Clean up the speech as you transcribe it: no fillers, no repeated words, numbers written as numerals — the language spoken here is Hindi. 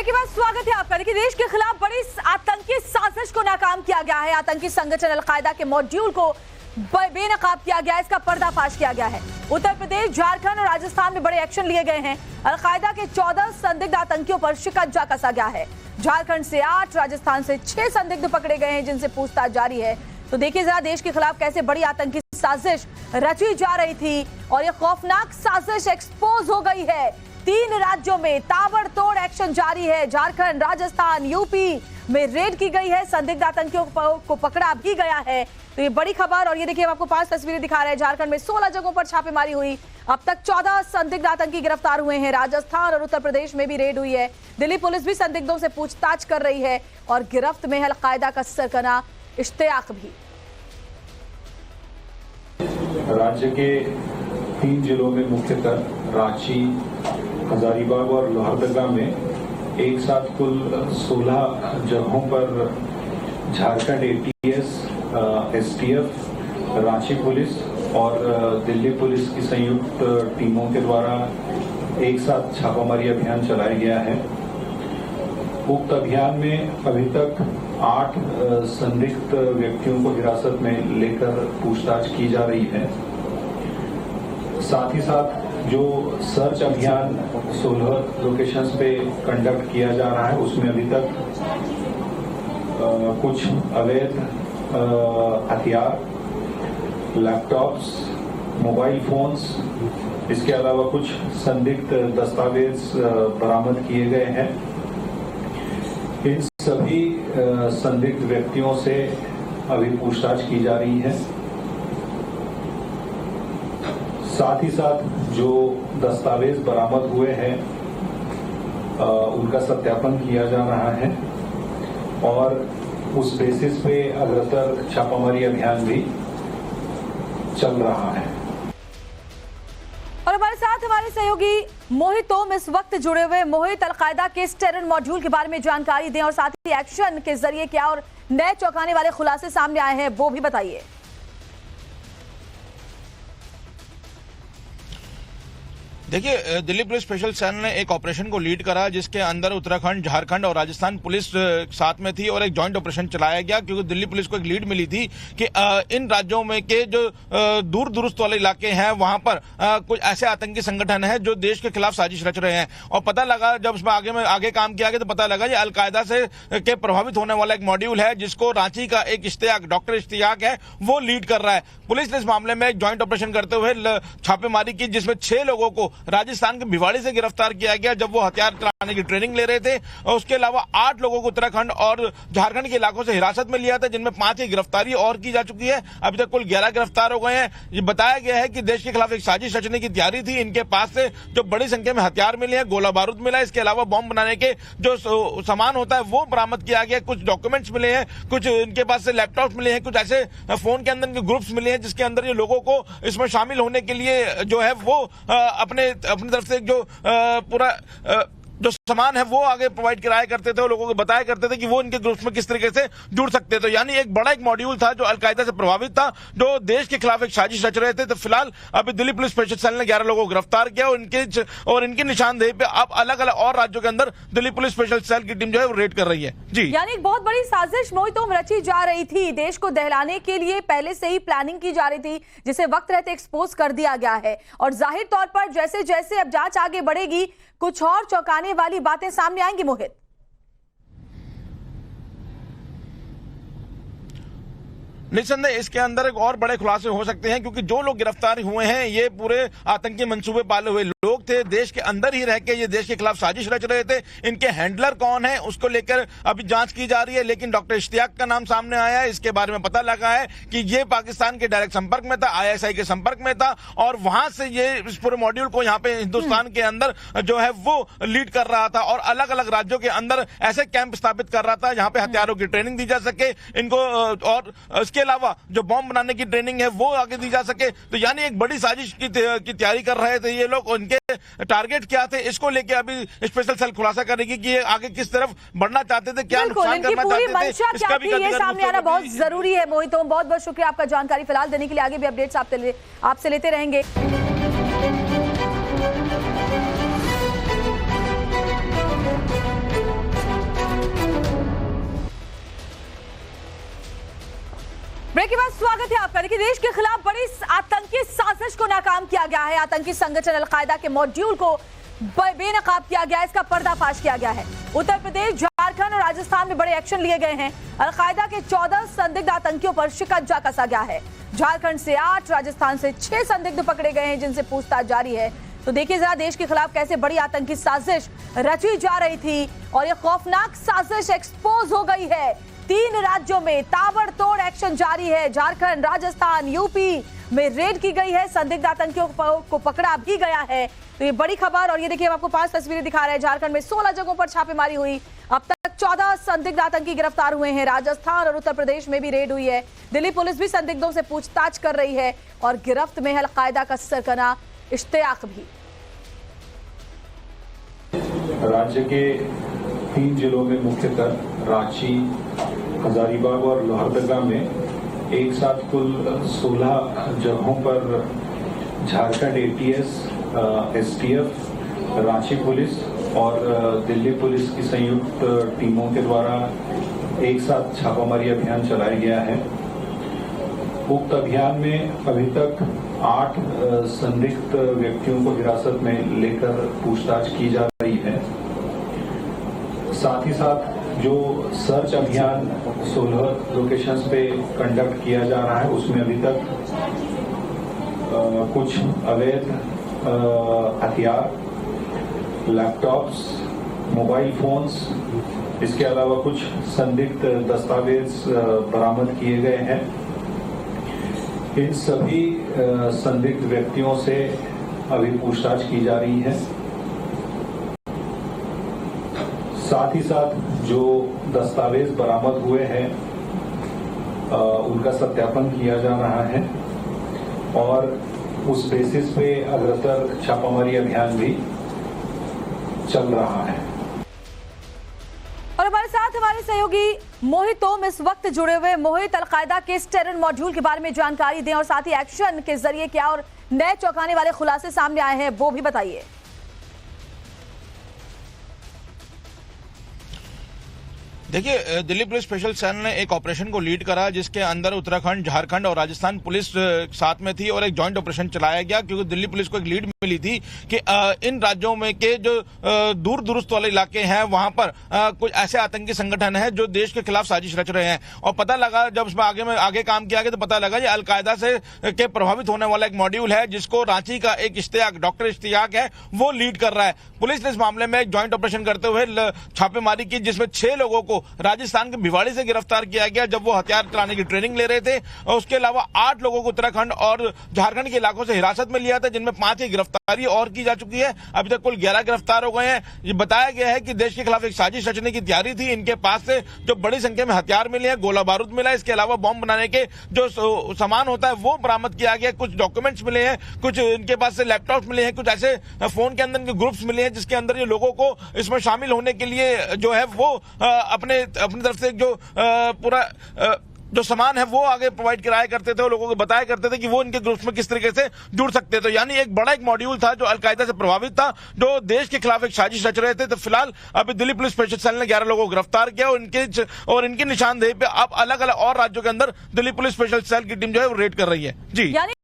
के बाद स्वागत है आपका। देखिए, देश के खिलाफ बड़ी आतंकी साजिश को नाकाम किया गया है। आतंकी संगठन अल-कायदा के मॉड्यूल को बेनकाब किया गया है, इसका पर्दाफाश किया गया है। उत्तर प्रदेश, झारखंड और राजस्थान में बड़े एक्शन लिए गए हैं। अल-कायदा के 14 संदिग्ध आतंकियों पर शिकंजा कसा गया है। झारखंड से 8, राजस्थान से 6 संदिग्ध पकड़े गए हैं, जिनसे पूछताछ जारी है। तो देखिए जरा, देश के खिलाफ कैसे बड़ी आतंकी साजिश रची जा रही थी और ये खौफनाक साजिश एक्सपोज हो गई है। 3 राज्यों में ताबड़तोड़ एक्शन जारी है। झारखंड, राजस्थान, यूपी में रेड की गई है, संदिग्ध आतंकियों को पकड़ा भी गया है। तो ये बड़ी खबर। और ये देखिए, हम आपको 5 तस्वीरें दिखा रहे हैं। झारखंड में 16 जगहों पर छापेमारी हुई। अब तक 14 संदिग्ध आतंकी गिरफ्तार हुए हैं। राजस्थान और उत्तर प्रदेश में भी रेड हुई है। दिल्ली पुलिस भी संदिग्धों से पूछताछ कर रही है और गिरफ्त में है अल-कायदा का सरगना इश्तियाक भी। राज्य के 3 जिलों में मुख्यतः रांची, हजारीबाग और लोहरदगा में एक साथ कुल 16 जगहों पर Jharkhand ATS, STF, Ranchi police और दिल्ली पुलिस की संयुक्त टीमों के द्वारा एक साथ छापामारी अभियान चलाया गया है। उक्त अभियान में अभी तक 8 संदिग्ध व्यक्तियों को हिरासत में लेकर पूछताछ की जा रही है। साथ ही साथ जो सर्च अभियान 16 लोकेशंस पे कंडक्ट किया जा रहा है, उसमें अभी तक कुछ अवैध हथियार, लैपटॉप्स, मोबाइल फोन्स, इसके अलावा कुछ संदिग्ध दस्तावेज बरामद किए गए हैं। इन सभी संदिग्ध व्यक्तियों से अभी पूछताछ की जा रही है। साथ ही साथ जो दस्तावेज बरामद हुए हैं उनका सत्यापन किया जा रहा है और उस बेसिस पे अग्रतर छापामारी अभियान भी चल रहा है। और हमारे साथ हमारे सहयोगी मोहित ओम इस वक्त जुड़े हुए। मोहित, अल-कायदा के स्टेरन मॉड्यूल के बारे में जानकारी दें और साथ ही एक्शन के जरिए क्या और नए चौंकाने वाले खुलासे सामने आए हैं वो भी बताइए। देखिए, दिल्ली पुलिस स्पेशल सेल ने एक ऑपरेशन को लीड करा जिसके अंदर उत्तराखंड, झारखंड और राजस्थान पुलिस साथ में थी और एक जॉइंट ऑपरेशन चलाया गया, क्योंकि दिल्ली पुलिस को एक लीड मिली थी कि इन राज्यों में के जो दूर दुरुस्त वाले इलाके हैं वहां पर कुछ ऐसे आतंकी संगठन है जो देश के खिलाफ साजिश रच रहे हैं। और पता लगा, जब उसमें आगे काम किया गया तो पता लगा ये अल-कायदा से के प्रभावित होने वाला एक मॉड्यूल है जिसको रांची का एक इश्तियाक, डॉक्टर इश्तियाक है, वो लीड कर रहा है। पुलिस ने इस मामले में एक जॉइंट ऑपरेशन करते हुए छापेमारी की जिसमें 6 लोगों को राजस्थान के भिवाड़ी से गिरफ्तार किया गया जब वो हथियार चलाने की ट्रेनिंग ले रहे थे। और उसके अलावा 8 लोगों को उत्तराखंड और झारखंड के इलाकों से हिरासत में लिया था, जिनमें 5 की गिरफ्तारी और की जा चुकी है। अभी तक कुल 11 गिरफ्तार हो गए हैं। ये बताया गया है कि देश के खिलाफ एक साजिश रचने की तैयारी थी। इनके पास से जो बड़ी संख्या में हथियार मिले हैं, गोला बारूद मिला है, इसके अलावा बॉम्ब बनाने के जो सामान होता है वो बरामद किया गया। कुछ डॉक्यूमेंट्स मिले हैं, कुछ इनके पास से लैपटॉप मिले हैं, कुछ ऐसे फोन के अंदर ग्रुप्स मिले हैं जिसके अंदर ये लोगों को इसमें शामिल होने के लिए जो है वो अपनी तरफ से जो पूरा जो सामान है वो आगे प्रोवाइड कराया करते थे और लोगों को बताया करते थे कि वो इनके ग्रुप्स में किस तरीके से जुड़ सकते थे। तो यानी एक बड़ा एक मॉड्यूल था जो अल-कायदा से प्रभावित था, जो देश के खिलाफ एक साजिश रच रहे थे। तो फिलहाल अभी दिल्ली पुलिस स्पेशल सेल ने 11 लोगों को गिरफ्तार किया और इनकी निशानदेही पे अब अलग अलग और राज्यों के अंदर दिल्ली पुलिस स्पेशल सेल की टीम जो है वो रेड कर रही है। जी, यानी एक बहुत बड़ी साजिश मोहितोम रची जा रही थी। देश को दहलाने के लिए पहले से ही प्लानिंग की जा रही थी, जिसे वक्त रहते एक्सपोज कर दिया गया है। और जाहिर तौर पर जैसे जैसे अब जांच आगे बढ़ेगी, कुछ और चौंकाने वाली बातें सामने आएंगी। मोहित, निस्संदेह इसके अंदर एक और बड़े खुलासे हो सकते हैं, क्योंकि जो लोग गिरफ्तार हुए हैं ये पूरे आतंकी मंसूबे पाले हुए लोग थे। देश के अंदर ही रह के ये देश के खिलाफ साजिश रच रहे थे। इनके हैंडलर कौन है उसको लेकर अभी जांच की जा रही है, लेकिन डॉक्टर इश्तियाक का नाम सामने आया है। इसके बारे में पता लगा है कि ये पाकिस्तान के डायरेक्ट संपर्क में था, ISI के संपर्क में था और वहां से ये इस पूरे मॉड्यूल को यहाँ पे हिंदुस्तान के अंदर जो है वो लीड कर रहा था और अलग अलग राज्यों के अंदर ऐसे कैंप स्थापित कर रहा था जहां पे हथियारों की ट्रेनिंग दी जा सके इनको, और इसके अलावा जो बॉम्ब बनाने की ट्रेनिंग है वो आगे दी जा सके। तो यानी एक बड़ी साजिश की तैयारी कर रहे थे ये लोग। उनके टारगेट क्या थे इसको लेके अभी स्पेशल सेल खुलासा करेगी कि ये आगे किस तरफ बढ़ना चाहते थे, क्या नुकसान करना चाहते थे, इसका भी ये सामने आना बहुत जरूरी है। मोहित, बहुत बहुत शुक्रिया आपका जानकारी फिलहाल देने के लिए। आगे भी अपडेट्स आपसे लेते रहेंगे। ब्रेक के बाद स्वागत है आपका। देखिए, देश के खिलाफ बड़ी आतंकी साजिश को नाकाम किया गया है। आतंकी संगठन अल-कायदा के मॉड्यूल को बेनकाब किया गया, इसका पर्दाफाश किया गया है। उत्तर प्रदेश, झारखंड और राजस्थान में बड़े एक्शन लिए गए हैं। अल-कायदा के 14 संदिग्ध आतंकियों पर शिकंजा कसा गया है। झारखंड से 8, राजस्थान से 6 संदिग्ध पकड़े गए हैं, जिनसे पूछताछ जारी है। तो देखिए जरा, देश के खिलाफ कैसे बड़ी आतंकी साजिश रची जा रही थी और ये खौफनाक साजिश एक्सपोज हो गई है। 3 राज्यों में ताबड़तोड़ एक्शन जारी है। झारखंड, राजस्थान, यूपी में रेड की गई है, संदिग्ध आतंकियों को पकड़ा भी गया है। तो ये बड़ी खबर। और ये देखिए, हम आपको 5 तस्वीरें दिखा रहे हैं। झारखंड में 16 जगहों पर छापेमारी हुई। अब तक 14 संदिग्ध आतंकी गिरफ्तार हुए हैं। राजस्थान और उत्तर प्रदेश में भी रेड हुई है। दिल्ली पुलिस भी संदिग्धों से पूछताछ कर रही है और गिरफ्त में है अल-कायदा का सरगना इश्तियाक भी। राज्य के 3 जिलों में मुख्यतः रांची, हजारीबाग और लोहरदगा में एक साथ कुल 16 जगहों पर Jharkhand ATS, STF, Ranchi police और दिल्ली पुलिस की संयुक्त टीमों के द्वारा एक साथ छापामारी अभियान चलाया गया है। उक्त अभियान में अभी तक 8 संदिग्ध व्यक्तियों को हिरासत में लेकर पूछताछ की जा रही है। साथ ही साथ जो सर्च अभियान 16 लोकेशंस पे कंडक्ट किया जा रहा है, उसमें अभी तक कुछ अवैध हथियार, लैपटॉप्स, मोबाइल फोन्स, इसके अलावा कुछ संदिग्ध दस्तावेज बरामद किए गए हैं। इन सभी संदिग्ध व्यक्तियों से अभी पूछताछ की जा रही है। साथ ही साथ जो दस्तावेज बरामद हुए हैं उनका सत्यापन किया जा रहा है और उस बेसिस पे अग्रतर छापामारी अभियान भी चल रहा है। और हमारे साथ हमारे सहयोगी मोहित ओम इस वक्त जुड़े हुए। मोहित, अल-कायदा के इस टेरर मॉड्यूल के बारे में जानकारी दें और साथ ही एक्शन के जरिए क्या और नए चौंकाने वाले खुलासे सामने आए हैं वो भी बताइए। देखिए, दिल्ली पुलिस स्पेशल सेल ने एक ऑपरेशन को लीड करा, जिसके अंदर उत्तराखंड, झारखंड और राजस्थान पुलिस साथ में थी और एक जॉइंट ऑपरेशन चलाया गया, क्योंकि दिल्ली पुलिस को एक लीड मिली थी कि इन राज्यों में के जो दूर दूरस्थ वाले इलाके हैं, वहां पर कुछ ऐसे आतंकी संगठन हैं जो देश के खिलाफ साजिश रच रहे हैं। और पता लगा, जब उसमें आगे काम किया गया तो पता लगा ये अल-कायदा से के प्रभावित होने वाला एक मॉड्यूल है, जिसको रांची का एक इश्तियाक, डॉक्टर इश्तियाक है, वो लीड कर रहा है। पुलिस ने इस मामले में एक जॉइंट ऑपरेशन करते हुए छापेमारी की, जिसमें 6 लोगों को राजस्थान के भिवाड़ी से गिरफ्तार किया गया, जब वो हथियार चलाने की ट्रेनिंग ले रहे थे। और उसके अलावा 8 लोगों को उत्तराखंड और झारखंड के इलाकों से हिरासत में लिया था, जिनमें 5 की गिरफ्तारी और की जा चुकी है। अभी तक कुल 11 गिरफ्तार हो गए हैं। ये बताया गया है कि देश के खिलाफ एक साजिश रचने की तैयारी थी। इनके पास से जो बड़ी संख्या में हथियार मिले हैं, गोला बारूद मिला है, इसके अलावा बॉम्ब बनाने के जो सामान होता है वो बरामद किया गया। कुछ डॉक्यूमेंट्स मिले हैं, कुछ इनके पास से लैपटॉप मिले हैं, कुछ ऐसे फोन के अंदर ग्रुप्स मिले हैं, जिसके अंदर ये लोगों को इसमें शामिल होने के लिए जो है वो अपनी तरफ से जो पूरा जो सामान है वो आगे प्रोवाइड कराया करते थे और लोगों को बताया करते थे कि वो इनके ग्रुप्स में किस तरीके से जुड़ सकते थे। तो यानी एक बड़ा एक मॉड्यूल था जो अल-कायदा से प्रभावित था, जो देश के खिलाफ एक साजिश रच रहे थे। तो फिलहाल अभी दिल्ली पुलिस स्पेशल सेल ने 11 लोगों को गिरफ्तार किया और इनकी निशानदेही पे अब अलग अलग और राज्यों के अंदर दिल्ली पुलिस स्पेशल सेल की टीम जो है वो रेड कर रही है। जी।